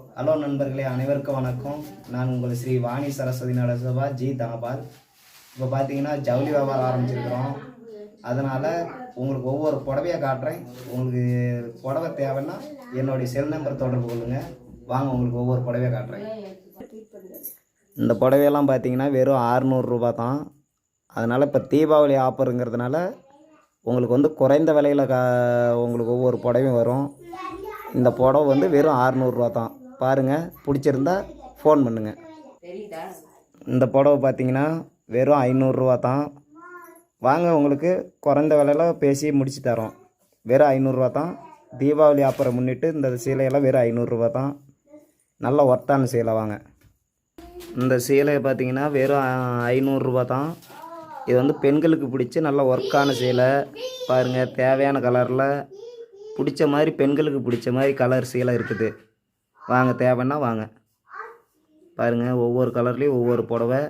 Hello நண்பர்களே, அனைவருக்கும் வணக்கம். நான் உங்கள் ஸ்ரீ வாணி சரஸ்வதி நடசபா ஜி தனபால். இப்போ பார்த்தீங்கன்னா ஜவுளி வியாபாரம் ஆரம்பிச்சிருக்கிறோம். அதனால் உங்களுக்கு ஒவ்வொரு புடவையாக காட்டுறேன். உங்களுக்கு புடவை தேவைன்னா என்னுடைய செல் நம்பர் தொடர்பு கொள்ளுங்கள். வாங்க, உங்களுக்கு ஒவ்வொரு புடவையாக காட்டுறேன். இந்த புடவையெல்லாம் பார்த்தீங்கன்னா வெறும் 600 ரூபா தான். அதனால் இப்போ தீபாவளி ஆஃபருங்கிறதுனால உங்களுக்கு வந்து குறைந்த விலையில் உங்களுக்கு ஒவ்வொரு புடவையும் வரும். இந்த புடவை வந்து வெறும் 600 ரூபா தான். பாருங்கள், பிடிச்சிருந்தா ஃபோன் பண்ணுங்கள். இந்த புடவை பார்த்தீங்கன்னா வெறும் 500 ரூபா தான். வாங்க, உங்களுக்கு குறைந்த விலையில் பேசி முடிச்சு தரோம். வெறும் 500 ரூபா தான். தீபாவளி ஆஃபரை முன்னிட்டு இந்த சீலையெல்லாம் வெறும் 500 ரூபா தான். நல்ல ஒர்த்தான சீலை. வாங்க, இந்த சீலையை பார்த்தீங்கன்னா வெறும் 500 ரூபா தான். இது வந்து பெண்களுக்கு பிடிச்ச நல்ல ஒர்க்கான சீலை. பாருங்கள், தேவையான கலரில் பிடிச்ச மாதிரி, பெண்களுக்கு பிடிச்ச மாதிரி கலர் சீலை இருக்குது. வாங்க, தேவைன்னா வாங்க. பாருங்கள், ஒவ்வொரு கலர்லேயும் ஒவ்வொரு புடவை.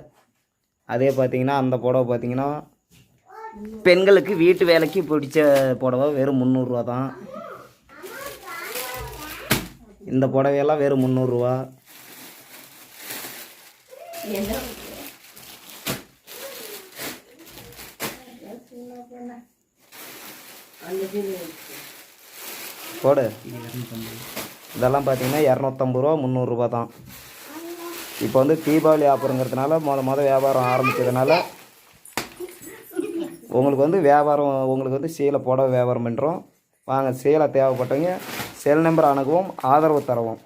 அதே பார்த்திங்கன்னா அந்த புடவை பார்த்திங்கன்னா பெண்களுக்கு வீட்டு வேலைக்கு பிடிச்ச புடவை வெறும் 300 ரூபா தான். இந்த புடவையெல்லாம் வெறும் 300 ரூபா. போடு. இதெல்லாம் பார்த்தீங்கன்னா 250 ரூபா, 300 ரூபா தான். இப்போ வந்து தீபாவளி ஆஃபருங்கிறதுனால மொதல் வியாபாரம் ஆரம்பித்ததுனால உங்களுக்கு வந்து சீலை புடவை வியாபாரம் பண்ணுறோம். வாங்க, சீலை தேவைப்பட்டவங்க செல் நம்பர் அணுகுவோம், ஆதரவு தருவோம்.